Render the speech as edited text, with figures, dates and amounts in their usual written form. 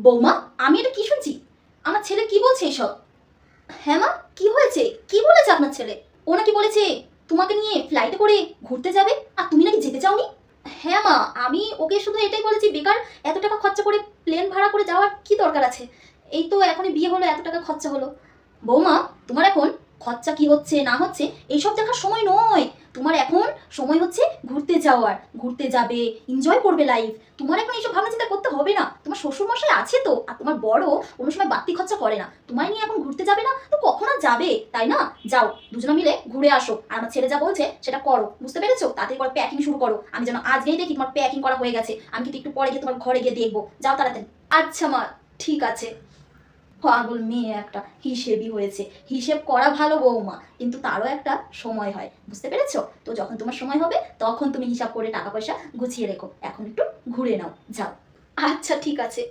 বৌমা, আমি এটা কি শুনছি? আমার ছেলে কি বলছে এসব? হ্যাঁ মা, কি হয়েছে? কি বলেছে আপনার ছেলে? ও নাকি বলেছে তোমাকে নিয়ে ফ্লাইটে করে ঘুরতে যাবে, আর তুমি নাকি যেতে চাওনি। হ্যাঁ মা, আমি ওকে শুধু এটাই বলেছি, বেকার এত টাকা খরচা করে প্লেন ভাড়া করে যাওয়ার কি দরকার আছে? এই তো এখনই বিয়ে হলো, এত টাকা খরচা হলো। বৌমা, তোমার এখন খরচা কি হচ্ছে না হচ্ছে এইসব দেখার সময় নয়। তোমার এখন সময় হচ্ছে ঘুরতে যাওয়ার, ঘুরতে যাবে, এনজয় করবে লাইফ। তোমার এখন এইসব ভাবনা চিন্তা করতে হবে না, তোমার শ্বশুর মশাই আছে তো, আর তোমার বড় কোনো সময় বাড়তি খরচা করে না। তোমায় নিয়ে এখন ঘুরতে যাবে না তো কখন আর যাবে, তাই না? যাও, দুজনে মিলে ঘুরে আসো, আর আমার ছেলে যা বলছে সেটা করো, বুঝতে পেরেছো? তাড়াতাড়ি করে প্যাকিং শুরু করো, আমি যেন আজকেই দেখি তোমার প্যাকিং করা হয়ে গেছে। আমি কিন্তু একটু পরে গিয়ে তোমার ঘরে গিয়ে দেখবো, যাও তাড়াতাড়ি। আচ্ছা মা, ঠিক আছে। পাগল মেয়ে একটা, হিসেবই হয়েছে। হিসেব করা ভালো বৌমা, কিন্তু তারও একটা সময় হয়, বুঝতে পেরেছো? তো যখন তোমার সময় হবে তখন তুমি হিসাব করে টাকা পয়সা গুছিয়ে রেখো, এখন একটু ঘুরে নাও, যাও। আচ্ছা ঠিক আছে।